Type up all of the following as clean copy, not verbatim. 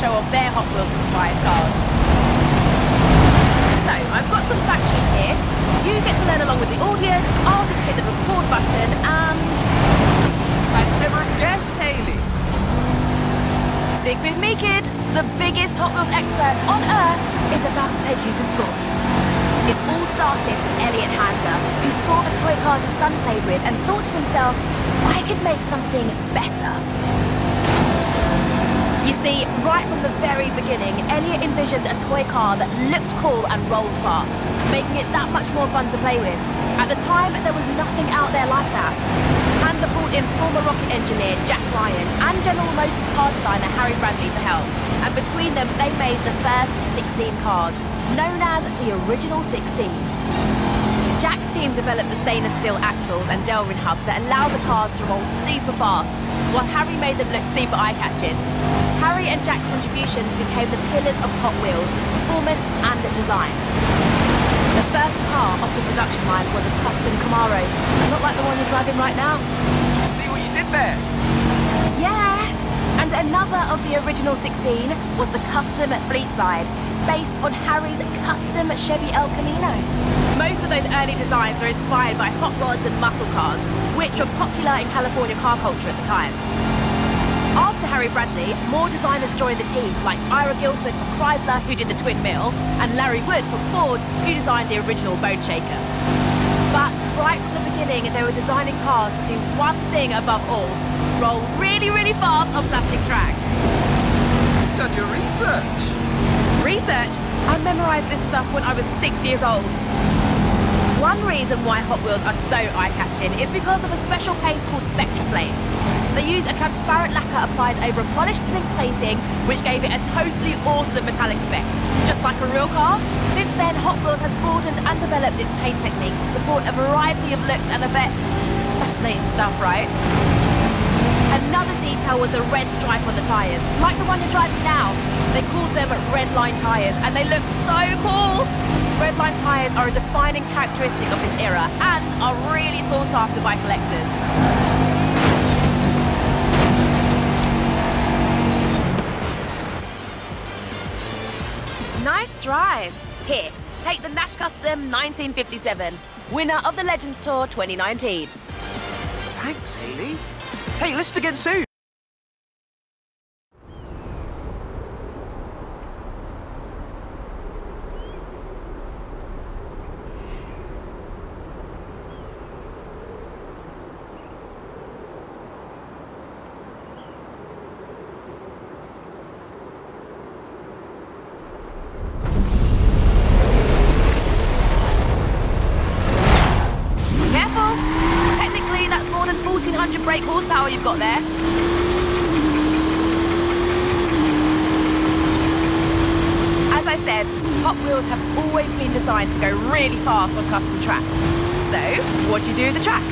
show off their Hot Wheels inspired cars. So, I've got some fact sheets here. You get to learn along with the audience. I'll just hit the record button and... I'd never guessed, Hayley. Stick with me, kid. The biggest Hot Wheels expert on Earth is about to take you to school. It all started with Elliot Hander, who saw the toy cars his son played with and thought to himself, I could make something better. You see, right from the very beginning, Elliot envisioned a toy car that looked cool and rolled fast, making it that much more fun to play with. At the time, there was nothing out there like that. Hander brought in former rocket engineer Jack Ryan and General Motors car designer Harry Bradley to help, and between them they made the first 16 cars, known as the Original 16. Jack's team developed the stainless steel axles and Delrin hubs that allow the cars to roll super fast, while Harry made them look super eye-catching. Harry and Jack's contributions became the pillars of Hot Wheels, performance and design. The first car off the production line was a custom Camaro, not like the one you're driving right now. See what you did there? Yeah! And another of the Original 16 was the custom Fleetside, based on Harry's custom Chevy El Camino. Most of those early designs are inspired by hot rods and muscle cars, which were popular in California car culture at the time. After Harry Bradley, more designers joined the team, like Ira Guilford from Chrysler, who did the Twin Mill, and Larry Wood from Ford, who designed the original Bone Shaker. But right from the beginning, they were designing cars to do one thing above all: roll really, really fast on plastic tracks. You've done your research. Research? I memorized this stuff when I was 6 years old. One reason why Hot Wheels are so eye-catching is because of a special paint called Spectraflame. They use a transparent lacquer applied over a polished zinc plating, which gave it a totally awesome metallic effect. Just like a real car, since then Hot Wheels has broadened and developed its paint technique to support a variety of looks and effects. Fascinating stuff, right? Another detail was a red stripe on the tyres, like the one you're driving now. They called them red line tyres, and they look so cool! Red line tyres are a defining characteristic of this era, and are really sought after by collectors. Nice drive. Here, take the Nash Custom 1957, winner of the Legends Tour 2019. Thanks, Hayley. Hey, listen again soon. Careful! Technically, that's more than 1,400 brake horsepower you've got there. As I said, Hot Wheels have always been designed to go really fast on custom tracks. So, what do you do with the track?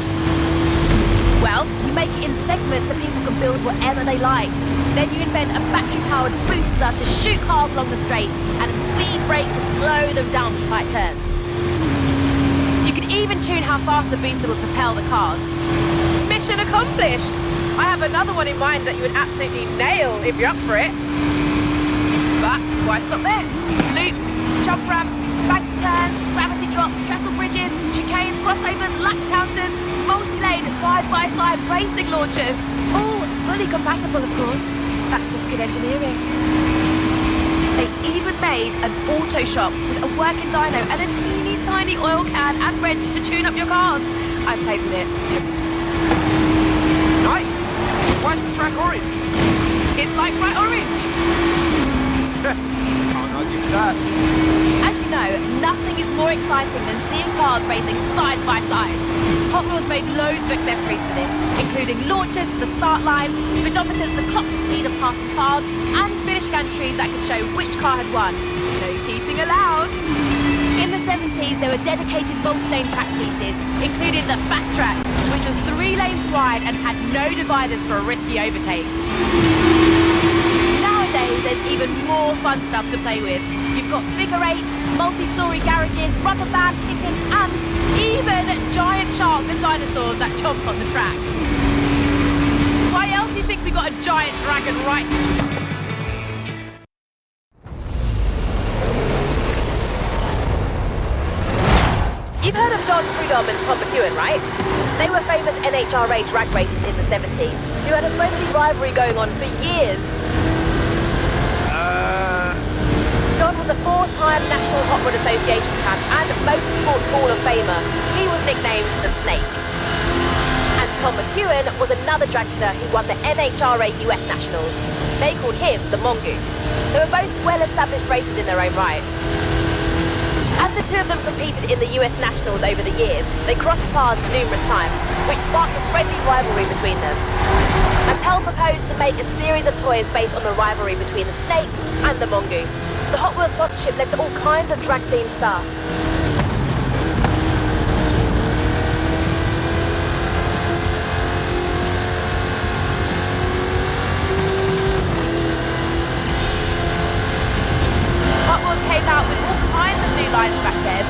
Well, you make it in segments so people can build whatever they like. Then you invent a battery-powered booster to shoot cars along the straight and a speed brake to slow them down for tight turns. You can even tune how fast the booster will propel the cars. Mission accomplished! I have another one in mind that you would absolutely nail if you're up for it. But why stop there? Loops, jump ramps, bank turns, gravity drops, trestle bridges, chicanes, crossovers, lap counters, multi-lane, side-by-side racing launchers. All fully compatible, of course. That's just good engineering. They even made an auto shop with a working dyno and a teeny tiny oil can and wrench to tune up your cars. I played with it. Nice. Why's the track orange? It's like bright orange. Can't argue with that. As you know, nothing is more exciting than seeing cars racing side by side. Hot Wheels made loads of accessories for this, including launchers for the start line, speedometers to clock the speed of passing cars, and finish gantries that could show which car had won. No cheating allowed. In the 70s, there were dedicated multi-lane track pieces, including the Fat Track, which was 3 lanes wide and had no dividers for a risky overtake. Nowadays, there's even more fun stuff to play with. You've got figure eights, multi-story garages, rubber band kickers, and even giant sharks and dinosaurs that chomp on the track. Why else do you think we got a giant dragon right You've heard of John Prudhomme and Tom McEwen, right? They were famous NHRA drag racers in the 70s who had a friendly rivalry going on for years. John was a four-time National Hot Rod Association champ and Motorsport Hall of Famer. He was nicknamed the Snake. And Tom McEwen was another dragster who won the NHRA US Nationals. They called him the Mongoose. They were both well-established racers in their own right. As the two of them competed in the US Nationals over the years, they crossed paths numerous times, which sparked a friendly rivalry between them. Mattel proposed to make a series of toys based on the rivalry between the Snake and the Mongoose. The Hot Wheels sponsorship led to all kinds of drag-themed stuff. Hot Wheels came out with all kinds of new lines back then.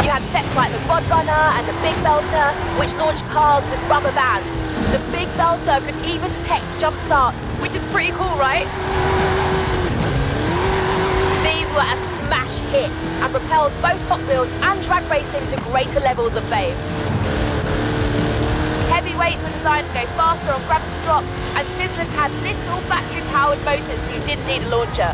You had sets like the Rod Runner and the Big Belter, which launched cars with rubber bands. The Big Belter could even detect jump starts, which is pretty cool, right? These were a smash hit and propelled both Hot Wheels and drag racing to greater levels of fame. Heavyweights were designed to go faster on gravity drops, and Sizzlers had little battery-powered motors so you didn't need a launcher.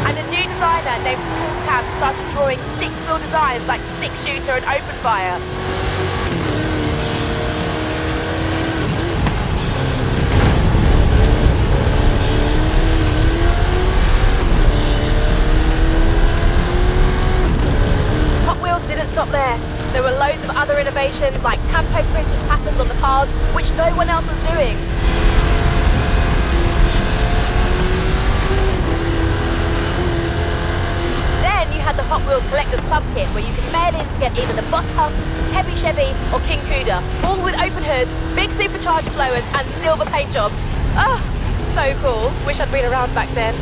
And a new designer named Paul Cam started drawing six-wheel designs like Six Shooter and Open Fire. Hot Wheels didn't stop there. There were loads of other innovations like tampo printed patterns on the cars, which no one else was doing. Then you had the Hot Wheels Collector's Club Kit, where you could mail in to get either the Boss Husk, Heavy Chevy, or King Cuda, all with open hoods, big supercharger blowers, and silver paint jobs. Oh, so cool. Wish I'd been around back then.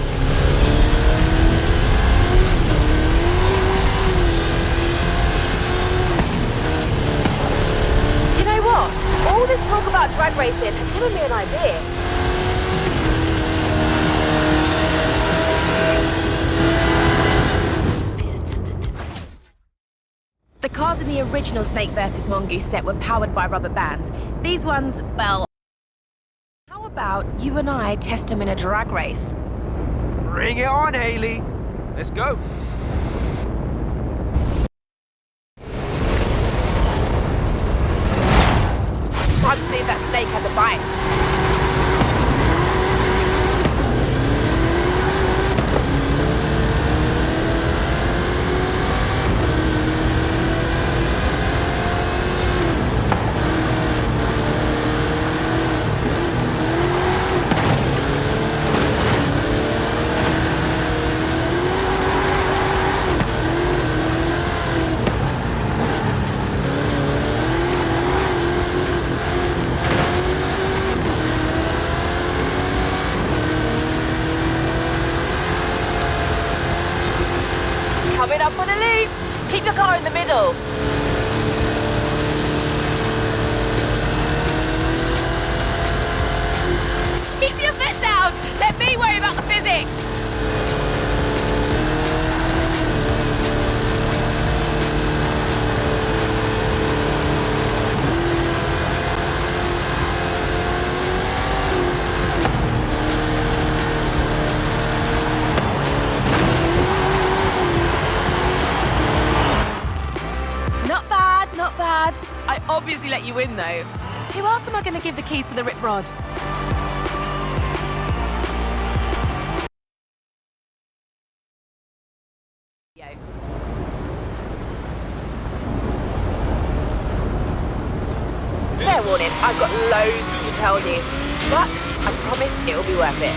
You know what? All this talk about drag racing has given me an idea. The cars in the original Snake vs. Mongoose set were powered by rubber bands. These ones, well... How about you and I test them in a drag race? Bring it on, Hayley. Let's go. Time to see if that Snake has a bite. Coming up on a loop. Keep your car in the middle. Keep your foot down. Let me worry about the physics. Not bad. I obviously let you win, though. Who else am I going to give the keys to the Rip Rod? Fair warning, I've got loads to tell you, but I promise it'll be worth it.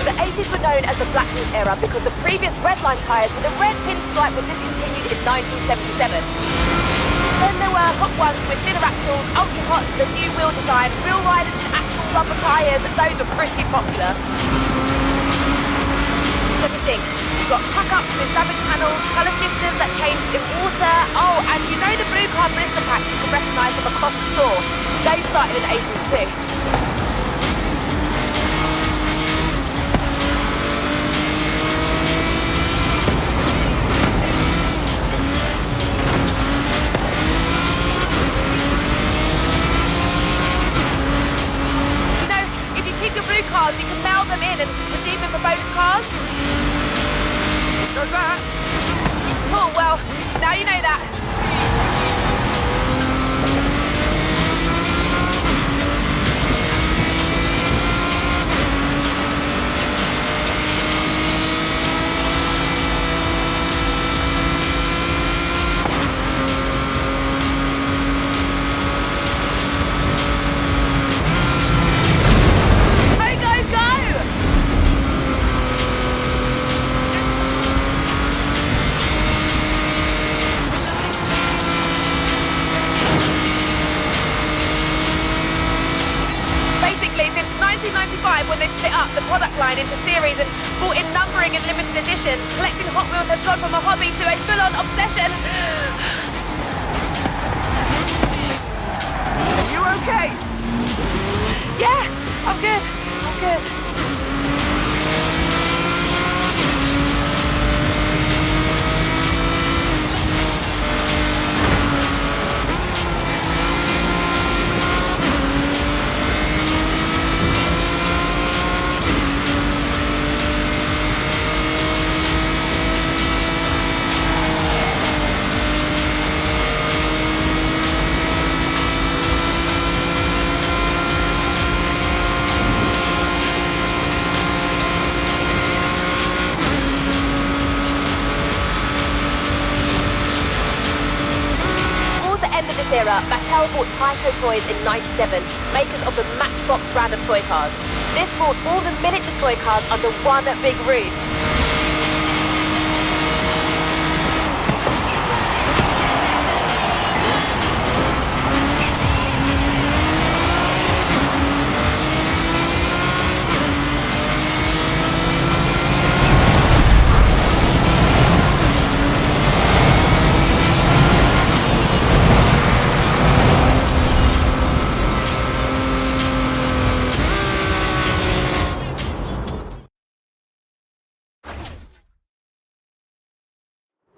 The 80s were known as the Black Root era because the previous redline tyres with a red pinstripe were discontinued in 1977. Then there were hot ones with thinner axles, ultra hot, the new wheel design, real riders and actual rubber tyres. Those were pretty popular. Let me think. You've got pack-ups with damage panels, colour shifters that change in water. Oh, and you know the blue card blister packs you can recognise them across the store. They started in April too. Cars, you can mail them in and redeem them for bonus cars. Know that? Oh, well, now you know that. When they split up the product line into series and brought in numbering and limited editions, collecting Hot Wheels has gone from a hobby to a full-on obsession. Are you okay? Yeah, I'm good. I'm good. Era, Mattel bought Tyco Toys in '97, makers of the Matchbox brand of toy cars. This brought all the miniature toy cars under one big roof.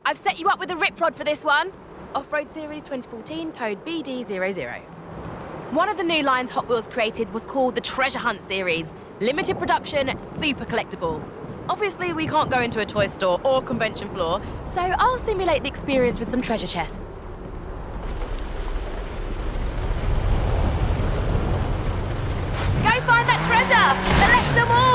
I've set you up with a rip rod for this one. Off-Road Series 2014, code BD00. One of the new lines Hot Wheels created was called the Treasure Hunt Series. Limited production, super collectible. Obviously, we can't go into a toy store or convention floor, so I'll simulate the experience with some treasure chests. Go find that treasure! Select them all!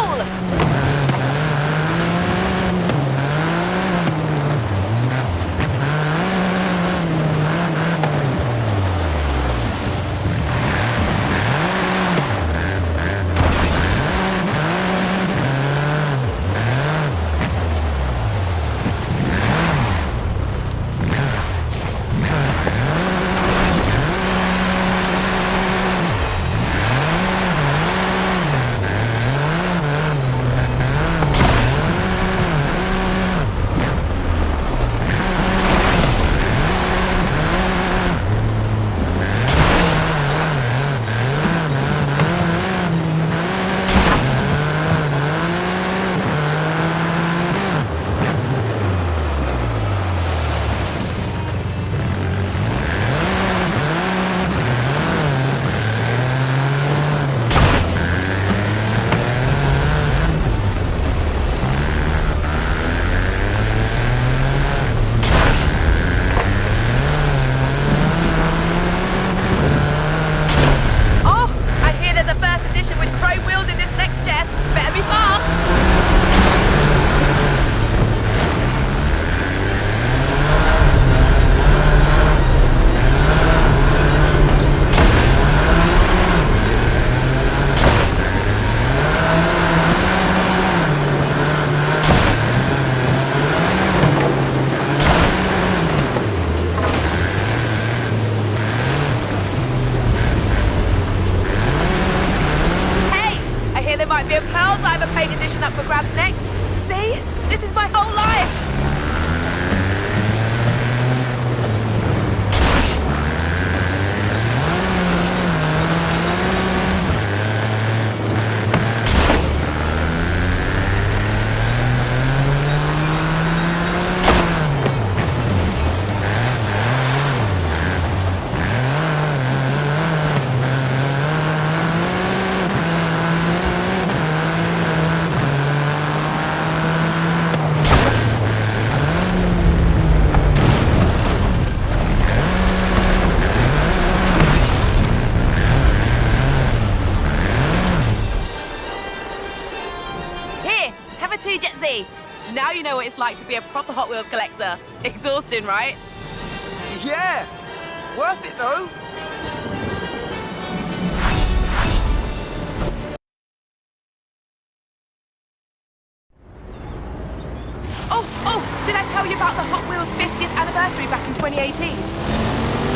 you know what it's like to be a proper Hot Wheels collector. Exhausting, right? Yeah! Worth it, though. Oh, did I tell you about the Hot Wheels 50th anniversary back in 2018?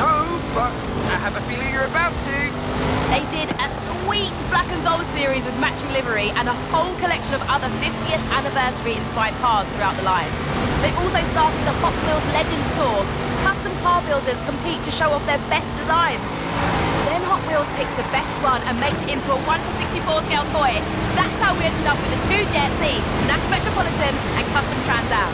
No, but I have a feeling you're about to. They did a sweet black and gold series with matching livery and a whole collection of other 50th anniversary inspired cars throughout the line. They've also started the Hot Wheels Legends Tour. Custom car builders compete to show off their best designs. Then Hot Wheels picks the best one and makes it into a 1/64 scale toy. That's how we ended up with the two Jet Z, Nash Metropolitan and Custom Trans Am.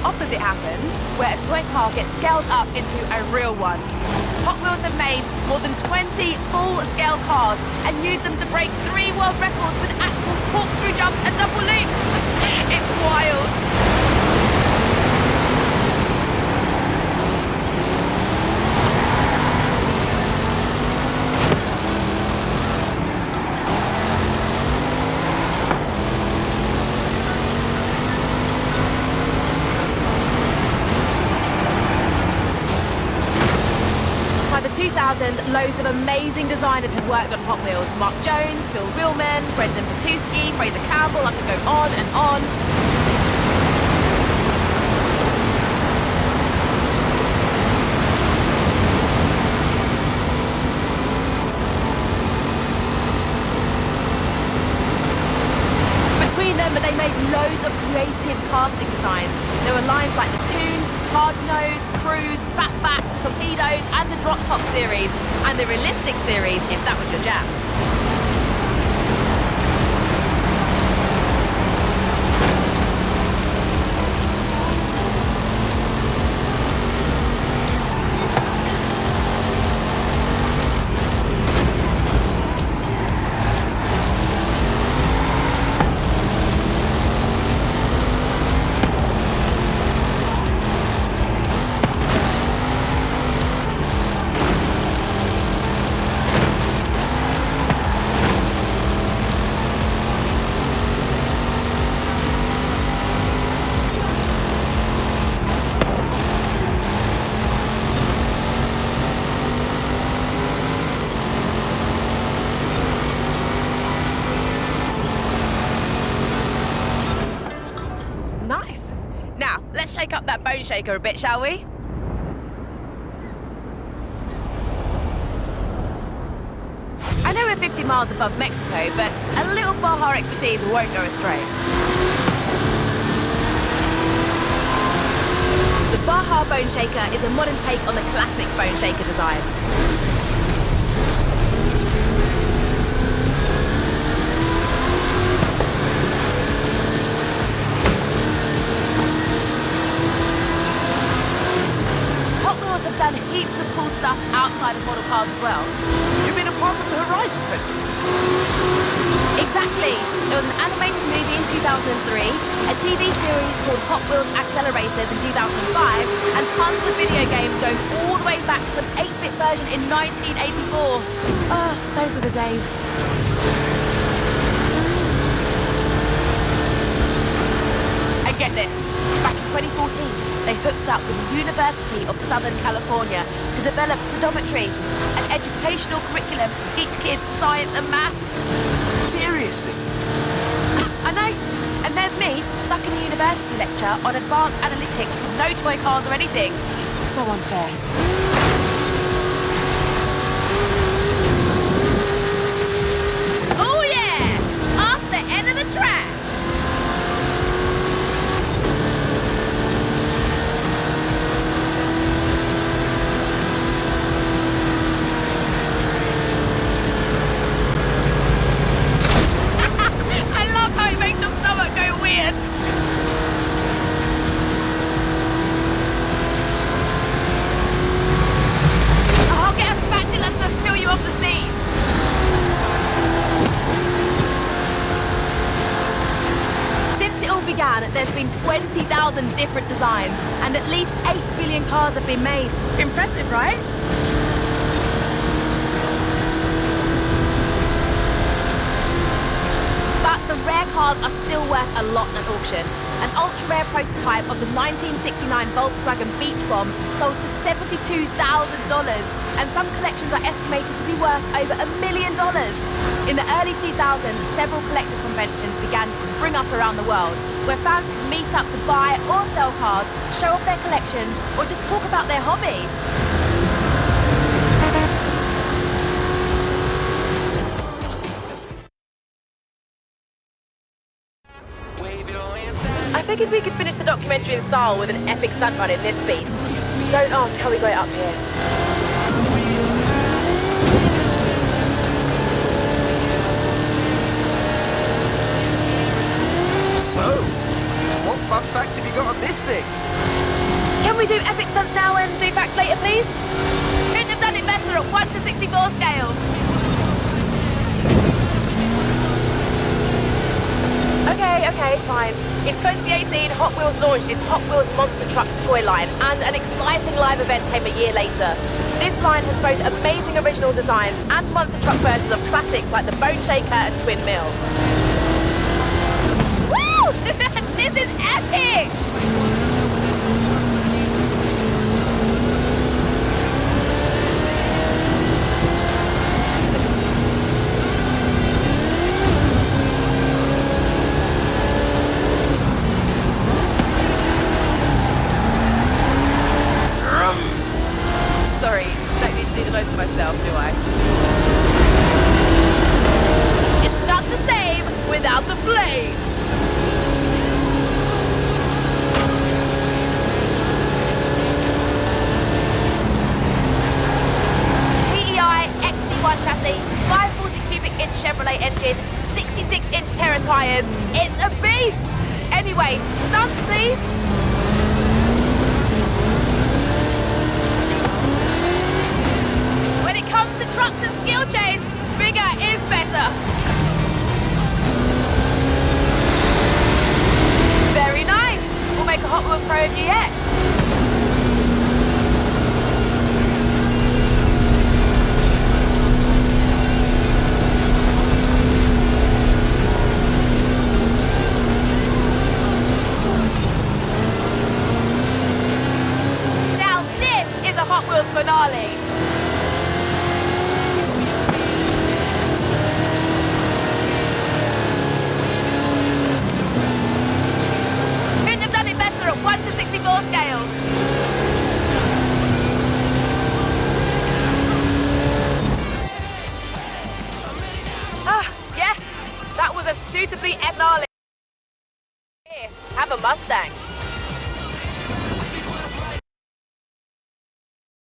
Opposite happens, where a toy car gets scaled up into a real one. Hot Wheels have made more than 20 full-scale cars and used them to break 3 world records with actual corkscrew jumps and double loops. It's wild. By the 2000s, loads of amazing designers had worked on Hot Wheels. Mark Jones, Phil Wheelman, Brendan Patusky, Fraser Campbell, I could go on and on. Between them, they made loads of creative casting designs. There were lines like the Toon, Hard Nose, Cruise, Fatbacks, Torpedoes, and the Drop Top series, and the Realistic series, if that was your jam. Nice. Now, let's shake up that bone shaker a bit, shall we? I know we're 50 miles above Mexico, but a little Baja expertise won't go astray. The Baja Bone Shaker is a modern take on the classic Bone Shaker design. Have done heaps of cool stuff outside of model cars as well. You've been a part of the Horizon Festival. Exactly. There was an animated movie in 2003, a TV series called Hot Wheels Acceleracers in 2005, and tons of video games going all the way back to an 8-bit version in 1984. Ah, those were the days. And get this, back in 2014, they hooked up with the University of Southern California to develop speedometry, an educational curriculum to teach kids science and maths. Seriously? I know. And there's me, stuck in a university lecture on advanced analytics with no toy cars or anything. So unfair. Oh yeah! Off the end of the track! been 20,000 different designs, and at least 8 billion cars have been made. Impressive, right? But the rare cars are still worth a lot at auction. An ultra-rare prototype of the 1969 Volkswagen Beach Bomb sold for $72,000, and some collections are estimated to be worth over $1 million. In the early 2000s, several collector conventions began to spring up around the world, where fans could meet up to buy or sell cars, show off their collections, or just talk about their hobby. I figured we could finish the documentary in style with an epic stunt run in this piece. Don't ask how we got it up here. So, what fun facts have you got on this thing? Can we do epic stunts now and do facts later, please? Couldn't have done it better at 1 to 64 scale. Okay, fine. In 2018, Hot Wheels launched its Hot Wheels Monster Trucks toy line, and an exciting live event came a year later. This line has both amazing original designs and monster truck versions of classics like the Bone Shaker and Twin Mill. Woo! This is epic! Sorry, don't need to do the most of myself, do I? It's not the same without the flame! PEI XC1 chassis, 540 cubic inch Chevrolet engine, 66 inch Terra tyres. It's a beast! Anyway, stunts please! When it comes to trucks and skill chains, bigger is better. Very nice. We'll make a Hot Wheels Pro of you yet. Now this is a Hot Wheels finale. At 1 to 64 scale. Yeah, that was a suitably epic finale.